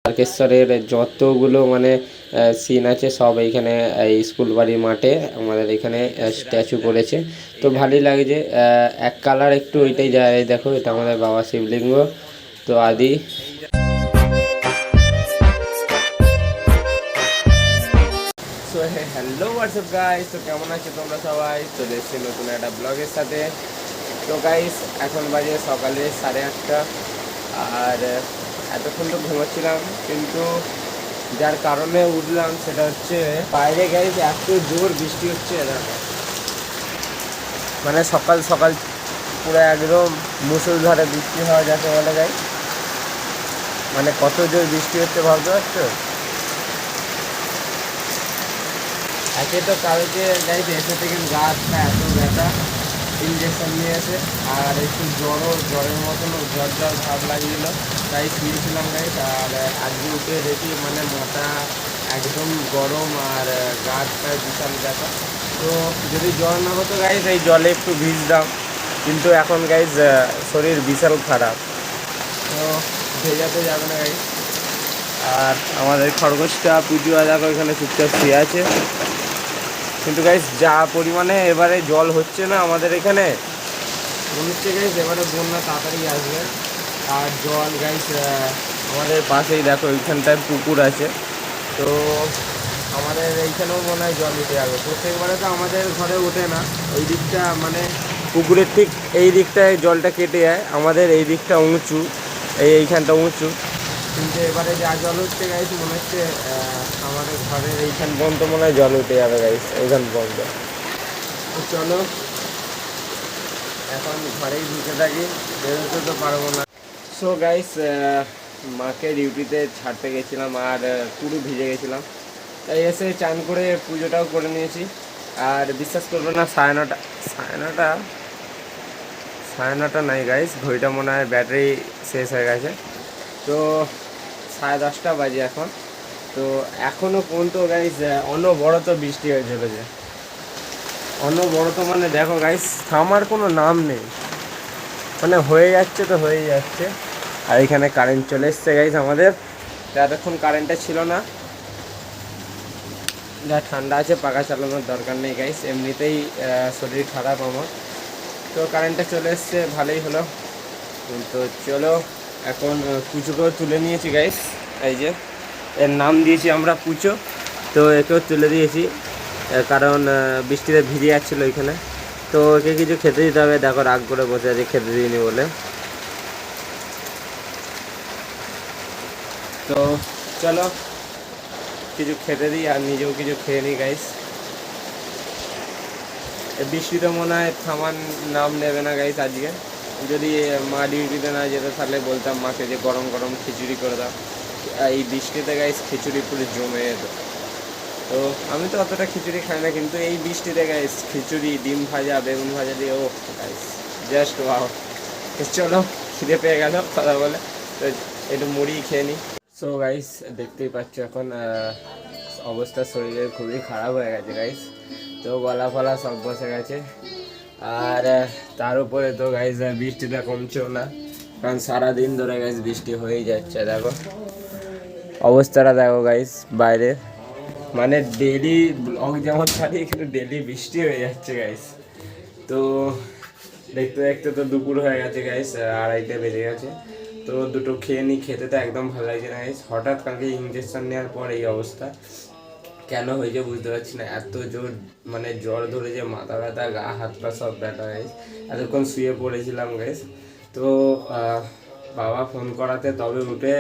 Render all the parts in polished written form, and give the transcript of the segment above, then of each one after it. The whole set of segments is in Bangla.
তারকেশ্বরের যতগুলো মানে সিন আছে সব এইখানে এই স্কুল বাড়ির মাঠে আমাদের এখানে স্ট্যাচু করেছে। তো ভালোই লাগে যে এক কালার একটু ওইটাই যায়। দেখো এটা আমাদের বাবা শিবলিঙ্গ তো আদি। সো হ্যালো হোয়াটসঅ্যাপ গাইস, তো কেমন আছো তোমরা সবাই? তো দেখছি নতুন একটা ব্লগের সাথে। তো গাইস এখন বাজে সকালে 8:30 আর এতক্ষণ তো ঘুমাচ্ছিলাম, কিন্তু যার কারণে উঠলাম সেটা হচ্ছে বাইরে গাইস এত জোর বৃষ্টি হচ্ছে না, মানে সকাল সকাল পুরো একদম মুষলধারে বৃষ্টি হওয়া যাকে বলে গাইস। মানে কত জোর বৃষ্টি হচ্ছে ভাবতে পারছো? একে তো কালকে গাইস এসে থেকে গা হাতটা এত ব্যথা, ইঞ্জেকশন নিয়ে এসে আর একটু জ্বরের মতন জ্বর ভাব লাগছিল, তাই শুয়েছিলাম গাইস। আর আজকে উঠে দেখি মানে মাথা একদম গরম আর গা হাতটা বিশাল ব্যথা। তো যদি জ্বর না হতো গাইস এই জলে একটু ভিজতাম, কিন্তু এখন গাইস শরীর বিশাল খারাপ, তো ভেজাতে যাবে না গাইস। আর আমাদের খরগোশটা পুজো দেখো এখানে চুপচাপ শুয়ে আছে, কিন্তু গাইস যা পরিমাণে এবারে জল হচ্ছে না আমাদের এখানে, মনে হচ্ছে গাইস এবারে বন্যা তাড়াতাড়ি আসবে। আর জল গাইস আমাদের পাশেই দেখো এইখানটায় পুকুর আছে, তো আমাদের এইখানেও মনে হয় জল উঠে যাবে। প্রত্যেকবারে তো আমাদের ঘরে ওঠে না, ওই দিকটা মানে পুকুরের ঠিক এই দিকটায় জলটা কেটে যায়, আমাদের এই দিকটা উঁচু, এইখানটা উঁচু, কিন্তু এবারে যা জল হচ্ছে গাইস মনে হচ্ছে আমাদের ঘরের এইখান পর্যন্ত মনে হয় জল উঠে যাবে গাইস, এইখান পর্যন্ত। তো চলো এখন ঘরেই ঢুকে থাকি, বেরোতে তো পারবো না। সো গাইস মাকে ডিউটিতে ছাড়তে গেছিলাম আর পুরো ভিজে গেছিলাম, তাই এসে চান করে পুজোটাও করে নিয়েছি। আর বিশ্বাস করবে না সাড়ে নটা নাই গাইস, ঘড়িটা মনে হয় ব্যাটারি শেষ হয়ে গেছে। তো 10:30 বাজে এখন, তো এখনও পর্যন্ত গাইস অনবরত বৃষ্টি হয়ে চলেছে, অনবরত মানে দেখো গাইস থামার কোনো নাম নেই, মানে হয়ে যাচ্ছে তো হয়েই যাচ্ছে। আর এখানে কারেন্ট চলে এসছে গাইস আমাদের, এতক্ষণ কারেন্টটা ছিল না। যা ঠান্ডা আছে পাখা চালানোর দরকার নেই গাইস, এমনিতেই শরীর খারাপ আমার, তো কারেন্টটা চলে এসছে ভালোই হলো। তো চলো এখন পুজোকেও তুলে নিয়েছি গাইস, এই যে এর নাম দিয়েছি আমরা পুজো, তো একেও তুলে দিয়েছি কারণ বৃষ্টিতে ভিজে যাচ্ছিলো ওইখানে, তো ওকে কিছু খেতে দিতে হবে। দেখো রাগ করে বসে আছে খেতে দিইনি বলে। তো চলো কিছু খেতে দিই আর নিজেও কিছু খেয়ে নিই গাইস। বৃষ্টিতে মনে হয় থামার নাম নেবে না গাইস আজকে। যদি মা ডিউটিতে না যেত তাহলে বলতাম মাকে যে গরম গরম খিচুড়ি করে দাও, এই বৃষ্টিতে গাইস খিচুড়ি পুরো জমে যেত। তো আমি তো অতটা খিচুড়ি খাই না, কিন্তু এই বৃষ্টিতে গাইস খিচুড়ি ডিম ভাজা বেগুন ভাজা দিয়ে ও গাইস জাস্ট ওয়াও। চলো খিদে পেয়ে গেল কথা বলে, তো একটু মুড়ি খেয়ে নিই। সো গাইস দেখতেই পাচ্ছ এখন অবস্থা শরীরের খুবই খারাপ হয়ে গেছে গাইস, তো গলা ফলা সব বসে গেছে। আর তার উপরে তো গাইস বৃষ্টিটা কমছেও না, কারণ সারাদিন ধরে গাইস বৃষ্টি হয়েই যাচ্ছে। দেখো অবস্থাটা দেখো গাইস বাইরে, মানে ডেলি ব্লগ যেমন ছাড়ি এখানে ডেলি বৃষ্টি হয়ে যাচ্ছে গাইস। তো দেখতে দেখতে তো দুপুর হয়ে গেছে গাইস, 2:30 বেজে গেছে। তো দুটো খেয়ে নিই, খেতে তো একদম ভালো লাগছে না গাইস। হঠাৎ কালকে ইঞ্জেকশন নেওয়ার পর এই অবস্থা, কেন হয়েছে বুঝতে পারছি না। এত জোর মানে জ্বর ধরেছে, মাথা ব্যথা, গা হাত পা সব ব্যথা গাইস। এতক্ষণ শুয়ে পড়েছিলাম গাইস, তো বাবা ফোন করাতে তবে উঠে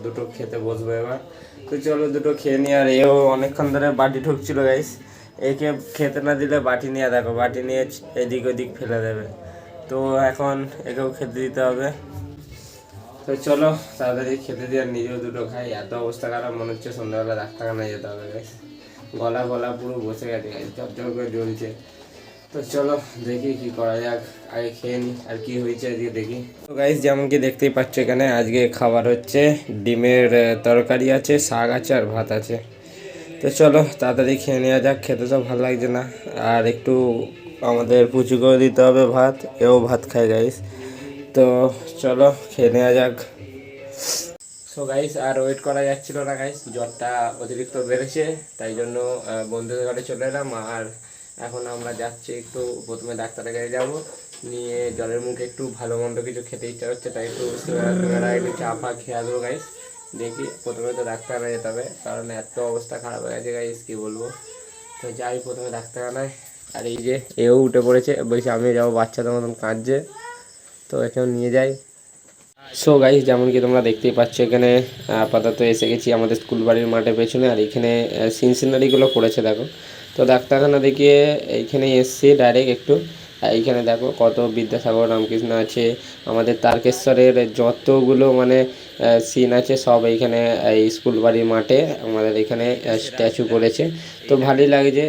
দুটো খেতে বসবো এবার। তো চলো দুটো খেয়ে নিই। আর এও অনেকক্ষণ ধরে বাটি ঠুকছিল গাইস, একে খেতে না দিলে বাটি নিয়ে দেখো বাটি নিয়ে এদিক ওদিক ফেলে দেবে, তো এখন একেও খেতে দিতে হবে। তো চলো তাড়াতাড়ি খেতে দিয়ে আর নিজেও দুটো খাই, এত অবস্থা খারাপ মনে হচ্ছে সন্ধ্যাবেলা ডাক্তারখানায় যেতে হবে গাইস। গলা পুরো বসে গেছে গাইস, ঝরঝর করে জ্বলছে। তো চলো দেখি কি করা যাক, আগে খেয়ে নিই আর কি হয়েছে আজকে দেখি। তো গাইস যেমন কি দেখতেই পাচ্ছ এখানে আজকে খাবার হচ্ছে ডিমের তরকারি আছে, শাক আছে আর ভাত আছে। তো চলো তাড়াতাড়ি খেয়ে নেওয়া যাক, খেতে তো ভালো লাগছে না। আর একটু আমাদের পুচুকেও দিতে হবে ভাত, এও ভাত খায় গাইস। তো চলো খেয়ে নেওয়া যাক। তো সো গাইস আর ওয়েট করা যাচ্ছিল না গাইস, জ্বরটা অতিরিক্ত বেড়েছে, তাই জন্য বন্ধুদের ঘরে চলে এলাম। আর এখন আমরা যাচ্ছি একটু, প্রথমে ডাক্তারের কাছে যাবো, নিয়ে জ্বরের মুখে একটু ভালো মন্দ কিছু খেতে ইচ্ছা হচ্ছে, তাই একটু সিঙ্গারা একটু চা ফা খেয়ে আসবো গাইস। দেখি, প্রথমে তো ডাক্তারখানায় যেতে হবে, কারণ এত অবস্থা খারাপ হয়ে গেছে গাইস, কী বলবো। তো যাই প্রথমে ডাক্তারখানায়। আর এই যে এও উঠে পড়েছে, বলছি আমি যাবো, বাচ্চাদের মতন কাঁদছে, তো এখানে নিয়ে যাই। সো গাইস যেমন কি তোমরা দেখতেই পাচ্ছ, এখানে আপাতত এসে গেছি আমাদের স্কুল বাড়ির মাঠের পেছনে। আর এখানে সিনসিনারিগুলো করেছে দেখো। তো ডাক্তারখানা দেখিয়ে এইখানে এসছি ডাইরেক্ট একটু। এইখানে দেখো কত বিদ্যাসাগর রামকৃষ্ণ আছে, আমাদের তারকেশ্বরের যতগুলো মানে সিন আছে সব এইখানে এই স্কুল বাড়ির মাঠে আমাদের এখানে স্ট্যাচু করেছে। তো ভালোই লাগছে,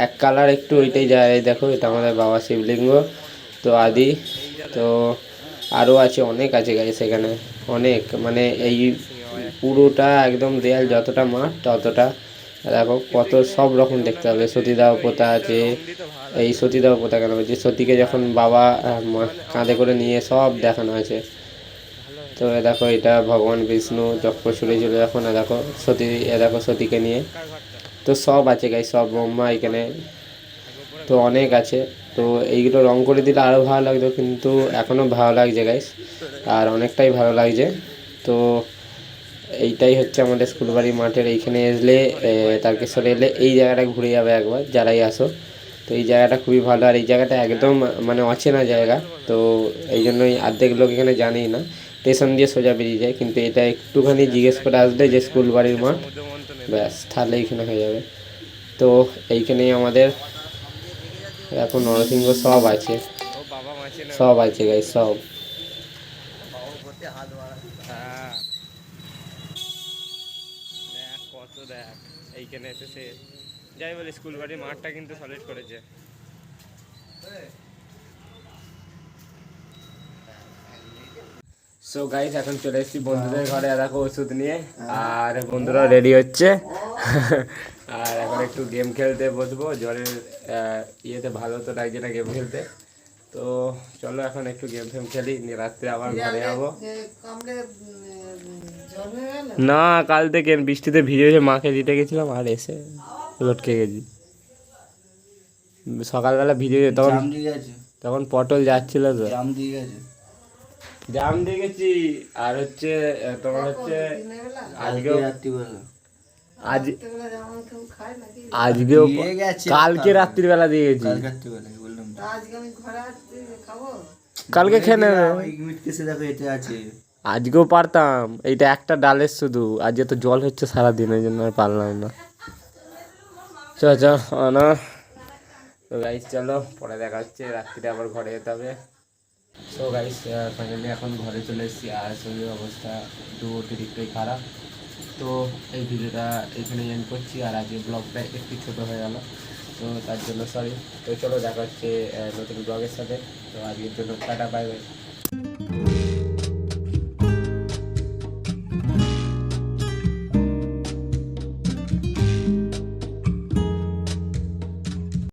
এক কালার একটু ওইটাই যায়। দেখো এটা আমাদের বাবা শিবলিঙ্গ, তো আদি। তো আরও আছে, অনেক আছে গাইস এখানে, অনেক মানে এই পুরোটা একদম দেয়াল যতটা মাঠ ততটা দেখো কত সব রকম দেখতে হবে। সতীদাহ পোতা আছে, এই সতীদাহ পোতা কেন বলছি, সতীকে যখন বাবা কাঁধে করে নিয়ে সব দেখানো আছে। তো এ দেখো এটা ভগবান বিষ্ণু চক্রসুরে চলে যখন, এ দেখো সতী, এ দেখো সতীকে নিয়ে, তো সব আছে গাইস, সব ব্রহ্মা এখানে, তো অনেক আছে। তো এইগুলো রং করে দিলে আরও ভালো লাগতো, কিন্তু এখনও ভালো লাগছে গাইস, আর অনেকটাই ভালো লাগছে। তো এইটাই হচ্ছে আমাদের স্কুল বাড়ির মাঠের, এইখানে এসলে তারকেশ্বরে এলে এই জায়গাটা ঘুরে যাবে একবার যারাই আসো। তো এই জায়গাটা খুবই ভালো, আর এই জায়গাটা একদম মানে অচেনা জায়গা, তো এই জন্যই অর্ধেক লোক এখানে জানেই না, স্টেশন দিয়ে সোজা বেরিয়ে যায়। কিন্তু এটা একটুখানি জিজ্ঞেস করে আসলে যে স্কুল বাড়ির মাঠ, ব্যাস তাহলে এইখানে হয়ে যাবে। তো এইখানেই আমাদের এখন নরসিংহ সব আছে, সব আছে গাই সব। হ্যাঁ দেখ কত, দেখ এইখানে এসে সে যাই বলে স্কুল বাড়ির মাঠটা কিন্তু সলিড করেছে। সো গাইস এখন চলে এসেছি বন্ধুদের ঘরে, দেখো ওষুধ নিয়ে, আর বন্ধুরা রেডি হচ্ছে আর এখন একটু গেম খেলতে বসবো, জ্বরের ইয়েতে ভালো তো লাগছে না গেম খেলতে। তো চলো এখন একটু গেম ফেম খেলি, নিয়ে রাত্রে আবার ঘরে যাবো। না কাল থেকে বৃষ্টিতে ভিজে মাকে দিতে গেছিলাম, আর এসে লটকে গেছি। সকালবেলা ভিজে তখন, তখন পটল যাচ্ছিল তো জাম দিয়ে গেছি। আর হচ্ছে তোমার হচ্ছে আজকেও আজকেও কালকে রাত্রিবেলা দিয়ে গেছি, কালকে খেয়ে নেবে। আজকেও পারতাম, এইটা একটা ডালের শুধু, আজকে তো জল হচ্ছে সারাদিন, এই জন্য আর পারলাম না। চ না তো গাইস চলো, পরে দেখা হচ্ছে, রাত্রিতে আবার ঘরে যেতে হবে। সো গাইস ফাইনালি এখন ঘরে চলে এসেছি, আর শরীরের অবস্থা একটু অতিরিক্তই খারাপ। তো এই ভিডিওটা এখানে এন্ড করছি, আর আজকে ব্লগটা একটু ছোটো হয়ে গেল, তো তার জন্য সরি। তো চলো দেখা হচ্ছে নতুন ব্লগের সাথে, তো আজকের জন্য টাটা বাই বাই।